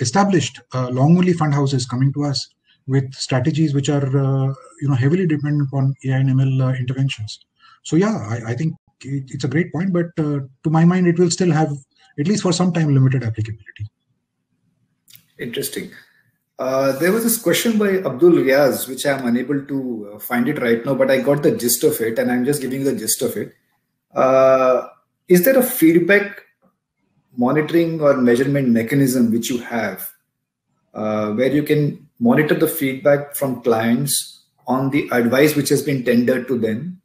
established long-only fund houses coming to us with strategies which are heavily dependent upon AI and ML interventions. So yeah, I think it's a great point, but to my mind, it will still have, at least for some time, limited applicability. Interesting. There was this question by Abdul Riaz, which I'm unable to find it right now, but I got the gist of it, and I'm just giving you the gist of it. Is there a feedback monitoring or measurement mechanism which you have where you can monitor the feedback from clients on the advice which has been tendered to them,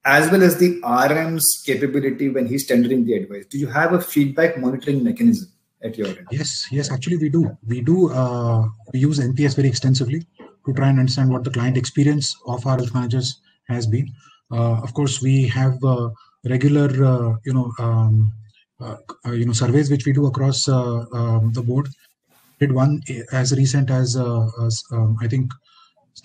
as well as the RM's capability when he's tendering the advice? Do you have a feedback monitoring mechanism at your end? Yes, actually we do. We use NPS very extensively to try and understand what the client experience of our wealth managers has been. Of course, we have regular, surveys which we do across the board. Did one as recent as I think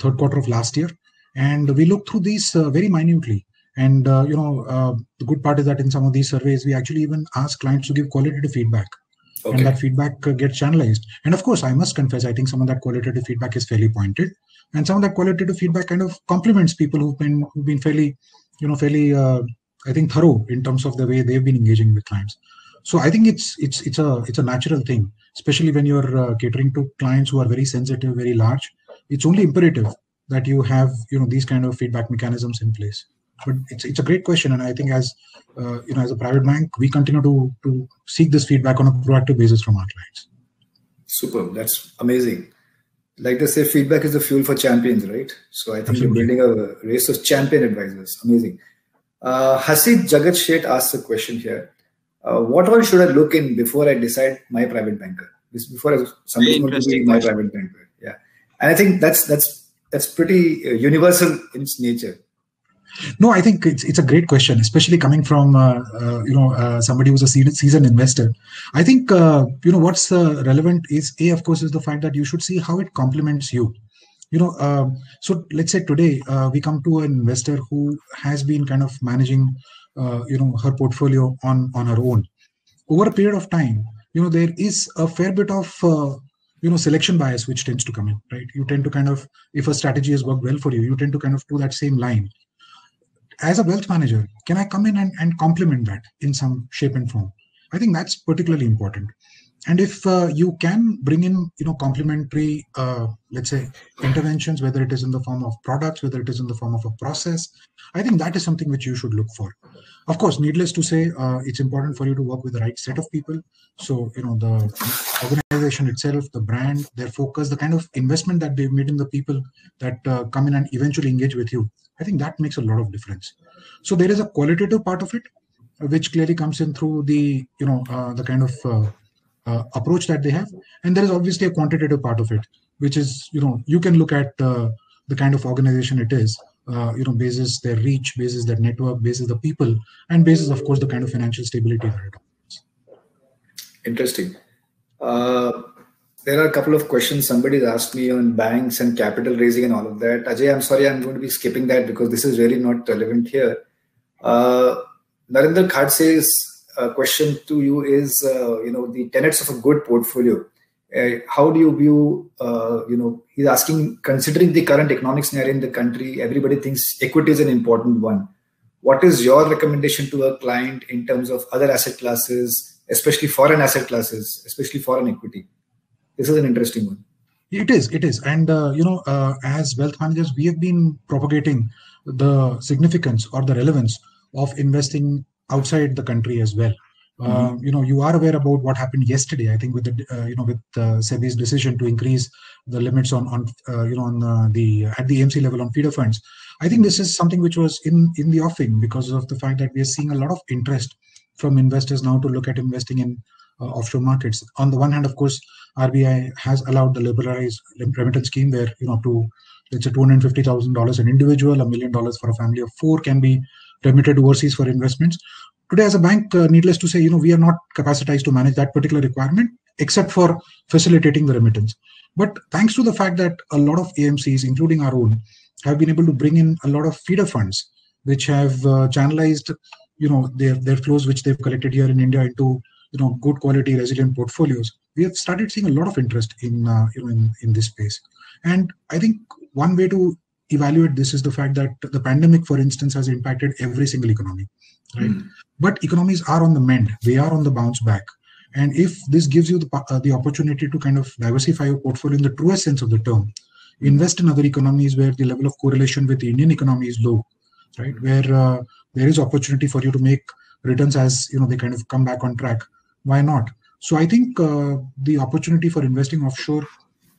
third quarter of last year, and we look through these very minutely. And the good part is that in some of these surveys, we actually even ask clients to give qualitative feedback. Okay. And that feedback gets channelized. And of course, I must confess, I think some of that qualitative feedback is fairly pointed, and some of that qualitative feedback kind of compliments people who've been fairly, I think thorough in terms of the way they've been engaging with clients. So I think it's a natural thing, especially when you're catering to clients who are very sensitive, very large. It's only imperative that you have these kind of feedback mechanisms in place. But it's a great question, and I think as a private bank, we continue to seek this feedback on a proactive basis from our clients. Superb. That's amazing. Like they say, feedback is the fuel for champions, right? So I think Absolutely. You're building a race of champion advisors. Amazing. Hasid Jagat Shet asks a question here. What all should I look in before I decide my private banker? Before somebody's going to be my private banker. Yeah. And I think that's pretty universal in its nature. No, I think it's a great question, especially coming from somebody who's a seasoned investor. I think what's relevant is of course, is the fact that you should see how it complements you. So let's say today we come to an investor who has been kind of managing her portfolio on her own. Over a period of time, there is a fair bit of selection bias which tends to come in, right? You tend to kind of, if a strategy has worked well for you, you tend to kind of do that same line. as a wealth manager, can I come in and complement that in some shape and form? I think that's particularly important. And if you can bring in, complementary, let's say, interventions, whether it is in the form of products, whether it is in the form of a process, I think that is something which you should look for. Of course, needless to say, it's important for you to work with the right set of people. So, the organization itself, the brand, their focus, the kind of investment that they've made in the people that come in and eventually engage with you, I think that makes a lot of difference. So there is a qualitative part of it, which clearly comes in through the, the kind of approach that they have. And there is obviously a quantitative part of it, which is, you can look at the kind of organization it is, basis their reach, basis their network, basis the people, and basis, of course, the kind of financial stability that it offers. Interesting. There are a couple of questions somebody's asked me on banks and capital raising and all of that. Ajay, I'm sorry, I'm going to be skipping that because this is really not relevant here. Narendra Khadse's question to you is, the tenets of a good portfolio. How do you view, he's asking, considering the current economic scenario in the country, everybody thinks equity is an important one. What is your recommendation to a client in terms of other asset classes, especially foreign asset classes, especially foreign equity? This is an interesting one. It is. And, as wealth managers, we have been propagating the significance or the relevance of investing outside the country as well. You are aware about what happened yesterday, I think, with the with SEBI's decision to increase the limits on the at the AMC level on feeder funds. I think this is something which was in the offing because of the fact that we are seeing a lot of interest from investors now to look at investing in offshore markets. On the one hand, of course, RBI has allowed the liberalized remittance scheme where to, let's say, $250,000 an individual, $1 million for a family of 4 can be remitted overseas for investments. Today, as a bank, needless to say, we are not capacitized to manage that particular requirement, except for facilitating the remittance. But thanks to the fact that a lot of AMCs, including our own, have been able to bring in a lot of feeder funds, which have channelized, their flows, which they've collected here in India into, good quality, resilient portfolios. We have started seeing a lot of interest in this space. And I think one way to evaluate this is the fact that the pandemic, for instance, has impacted every single economy, right? But economies are on the mend. They are on the bounce back. And if this gives you the opportunity to kind of diversify your portfolio in the truest sense of the term, invest in other economies where the level of correlation with the Indian economy is low, right? Where there is opportunity for you to make returns as, they kind of come back on track. Why not? So I think the opportunity for investing offshore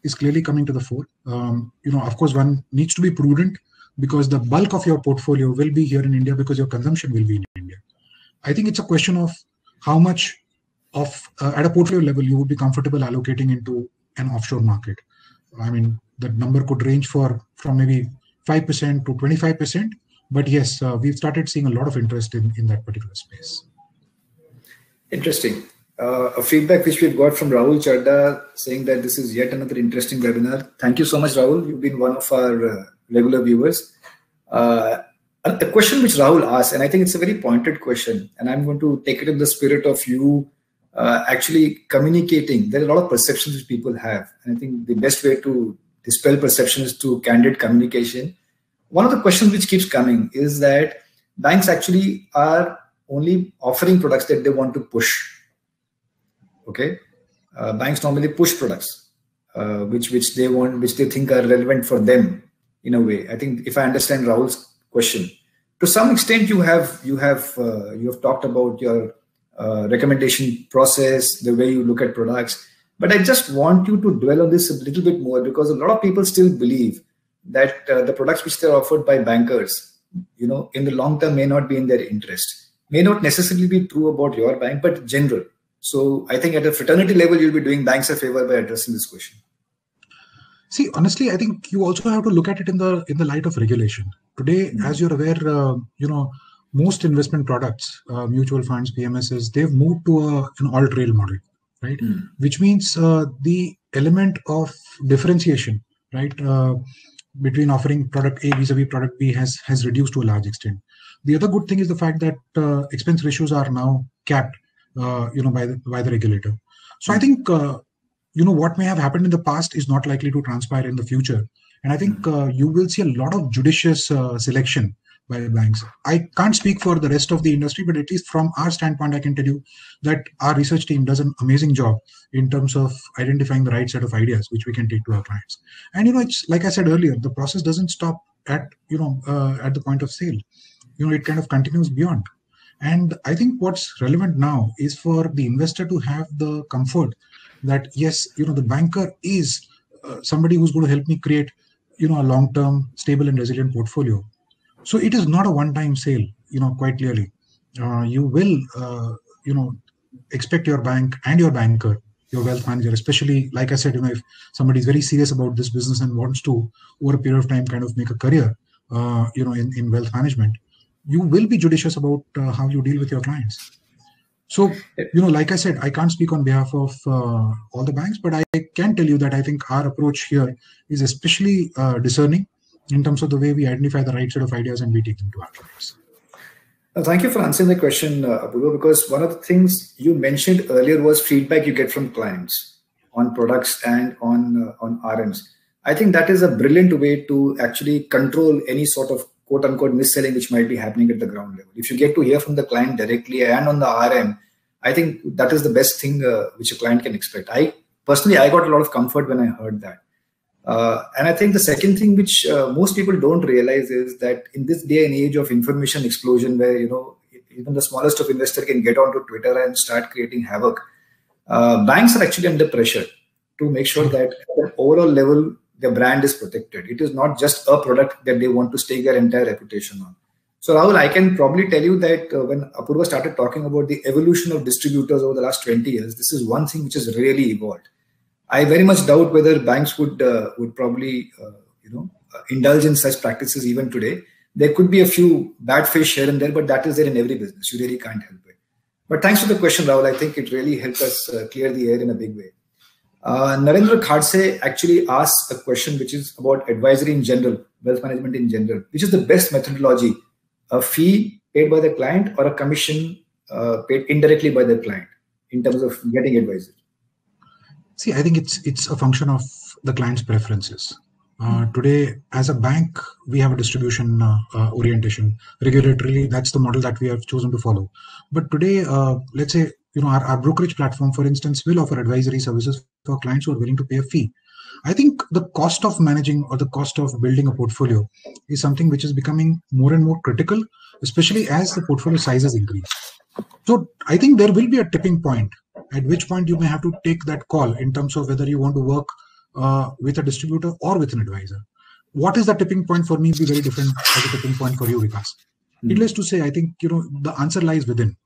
is clearly coming to the fore. Of course, one needs to be prudent because the bulk of your portfolio will be here in India because your consumption will be in India. I think it's a question of how much of, at a portfolio level, you would be comfortable allocating into an offshore market. I mean, the number could range from maybe 5% to 25%. But yes, we've started seeing a lot of interest in that particular space. Interesting. A feedback which we've got from Rahul Chadda saying that this is yet another interesting webinar. Thank you so much, Rahul. You've been one of our regular viewers. The question which Rahul asked, and I think it's a very pointed question, and I'm going to take it in the spirit of you actually communicating. There are a lot of perceptions which people have, and I think the best way to dispel perception is through candid communication. One of the questions which keeps coming is that banks actually are only offering products that they want to push. Okay, banks normally push products which they want, which they think are relevant for them in a way. I think if I understand Rahul's question, to some extent you have talked about your recommendation process, the way you look at products. But I just want you to dwell on this a little bit more because a lot of people still believe that the products which they're offered by bankers, in the long term may not be in their interest, may not necessarily be true about your bank, but general. So I think at a fraternity level, you'll be doing banks a favor by addressing this question. See, honestly, I think you also have to look at it in the light of regulation. Today, as you're aware, most investment products, mutual funds, PMSs, they've moved to an alt-rail model, right? Which means the element of differentiation, right, between offering product A vis-a-vis product B has reduced to a large extent. The other good thing is the fact that expense ratios are now capped, by the regulator. So I think what may have happened in the past is not likely to transpire in the future, and I think you will see a lot of judicious selection by banks. I can't speak for the rest of the industry, but at least from our standpoint, I can tell you that our research team does an amazing job in terms of identifying the right set of ideas which we can take to our clients. And it's like I said earlier, the process doesn't stop at at the point of sale. It kind of continues beyond. And I think what's relevant now is for the investor to have the comfort that yes, the banker is somebody who's going to help me create a long-term, stable and resilient portfolio. So it is not a one-time sale, quite clearly. You will, expect your bank and your banker, your wealth manager, especially, like I said, if somebody is very serious about this business and wants to, over a period of time, kind of make a career, in wealth management, you will be judicious about how you deal with your clients. So, like I said, I can't speak on behalf of all the banks, but I can tell you that I think our approach here is especially discerning in terms of the way we identify the right set of ideas and we take them to our clients. Thank you for answering the question, Apurva, because one of the things you mentioned earlier was feedback you get from clients on products and on RMs. I think that is a brilliant way to actually control any sort of quote-unquote mis-selling which might be happening at the ground level. If you get to hear from the client directly and on the RM, I think that is the best thing which a client can expect. I got a lot of comfort when I heard that. And I think the second thing which most people don't realize is that in this day and age of information explosion, where even the smallest of investor can get onto Twitter and start creating havoc, banks are actually under pressure to make sure that at an overall level their brand is protected. It is not just a product that they want to stake their entire reputation on. So Rahul, I can probably tell you that when Apurva started talking about the evolution of distributors over the last 20 years, this is one thing which has really evolved. I very much doubt whether banks would probably indulge in such practices even today. There could be a few bad fish here and there, but that is there in every business. You really can't help it. But thanks for the question, Rahul. I think it really helped us clear the air in a big way. Narendra Khadse actually asked a question which is about advisory in general, wealth management in general. Which is the best methodology? A fee paid by the client or a commission paid indirectly by the client in terms of getting advice? See, I think it's a function of the client's preferences. Today, as a bank, we have a distribution orientation. Regulatorily, that's the model that we have chosen to follow. But today, let's say, our brokerage platform, for instance, will offer advisory services for clients who are willing to pay a fee. I think the cost of managing or the cost of building a portfolio is something which is becoming more and more critical, especially as the portfolio sizes increase. So I think there will be a tipping point at which point you may have to take that call in terms of whether you want to work with a distributor or with an advisor. What is the tipping point for me will be very different as a tipping point for you, Vikas. Needless to say, I think the answer lies within.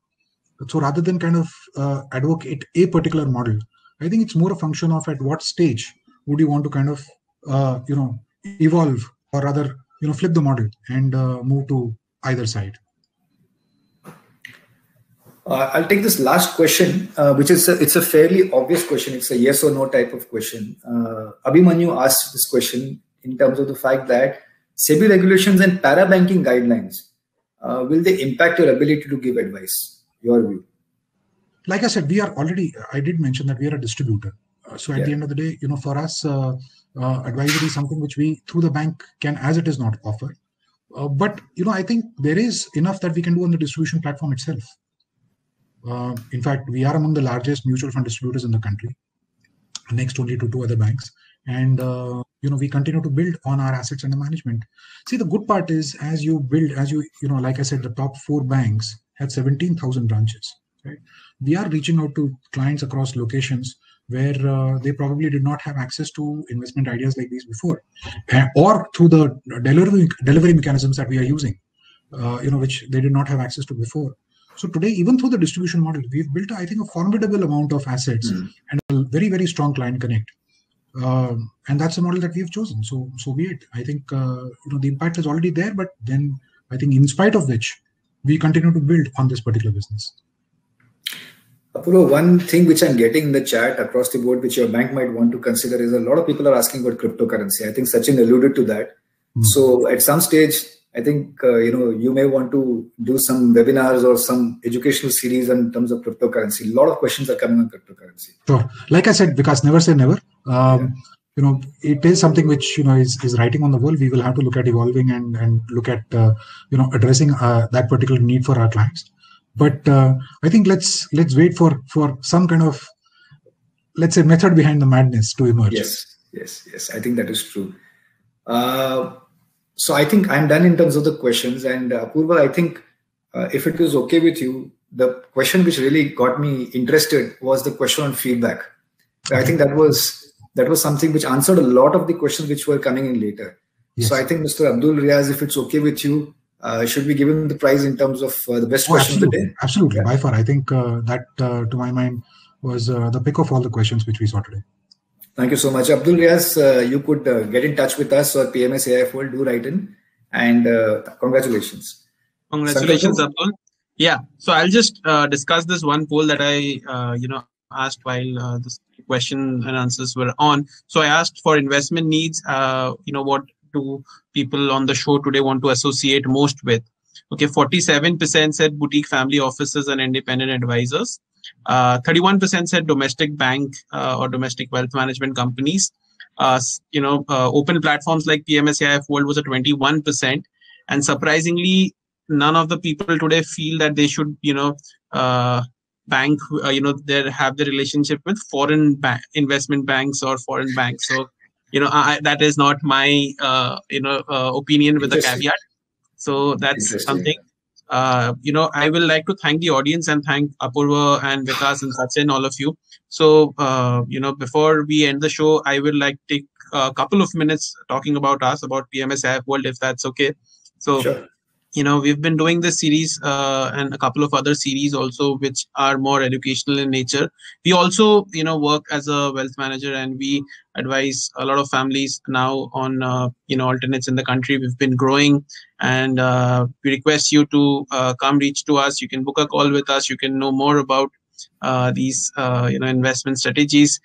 So rather than kind of advocate a particular model, I think it's more a function of at what stage would you want to kind of evolve or rather flip the model and move to either side. I'll take this last question, which is it's a fairly obvious question. It's a yes or no type of question. Abhimanyu asked this question in terms of the fact that SEBI regulations and para-banking guidelines, will they impact your ability to give advice? Your view? Like I said, I did mention that we are a distributor. So at the end of the day, for us, advisory is something which we, through the bank, can, as it is not, offer. But, I think there is enough that we can do on the distribution platform itself. In fact, we are among the largest mutual fund distributors in the country, next only to two other banks. And, we continue to build on our assets under management. See, the good part is as you build, like I said, the top 4 banks had 17,000 branches. Right? We are reaching out to clients across locations where they probably did not have access to investment ideas like these before, or through the delivery mechanisms that we are using, which they did not have access to before. So today, even through the distribution model, we've built, I think, a formidable amount of assets and a very, very strong client connect. And that's the model that we've chosen. So be it. I think, the impact is already there, but then I think in spite of which, we continue to build on this particular business. Apurva, one thing which I'm getting in the chat across the board, which your bank might want to consider, is a lot of people are asking about cryptocurrency. I think Sachin alluded to that. So at some stage, I think, you may want to do some webinars or some educational series in terms of cryptocurrency. A lot of questions are coming on cryptocurrency. Sure. Like I said, because never say never. it is something which is writing on the wall. We will have to look at evolving and look at addressing that particular need for our clients. But I think let's wait for some kind of, let's say, method behind the madness to emerge. Yes. I think that is true. So I think I'm done in terms of the questions. And Apurva, I think if it is okay with you, the question which really got me interested was the question on feedback. I think that was something which answered a lot of the questions which were coming in later. Yes. So I think Mr. Abdul Riaz, if it's okay with you, should we give him the prize in terms of the best question of the day? Absolutely. By far, I think that to my mind was the pick of all the questions which we saw today. Thank you so much. Abdul Riaz, you could get in touch with us or PMS AIF World, do write in, and congratulations. Congratulations, Abdul. Yeah, so I'll just discuss this one poll that I asked while this question and answers were on. So I asked for investment needs, what do people on the show today want to associate most with? Okay, 47% said boutique family offices and independent advisors. 31% said domestic bank or domestic wealth management companies. Open platforms like PMS AIF World was at 21%. And surprisingly, none of the people today feel that they should, bank, they have the relationship with foreign investment banks or foreign banks. So, that is not my, opinion with a caveat. So that's something. I will like to thank the audience and thank Apurva and Vikas and Sachin, all of you. So, before we end the show, I would like to take a couple of minutes talking about us, about PMS AIF World, if that's okay. So, sure. We've been doing this series and a couple of other series also, which are more educational in nature. We also, work as a wealth manager, and we advise a lot of families now on, alternates in the country. We've been growing, and we request you to come reach to us. You can book a call with us. You can know more about these, investment strategies.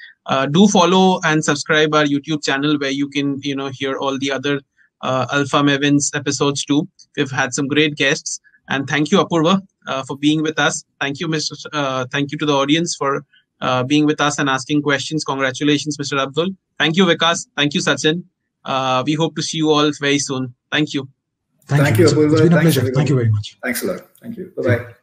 Do follow and subscribe our YouTube channel, where you can, hear all the other Alpha Mavens episodes too. We've had some great guests, and thank you, Apurva, for being with us. Thank you, thank you to the audience for being with us and asking questions. Congratulations, Mr. Abdul. Thank you, Vikas. Thank you, Sachin. We hope to see you all very soon. Thank you. Thank you, Apurva. It's been a pleasure. Thank you very much. Thanks a lot. Thank you. Bye-bye.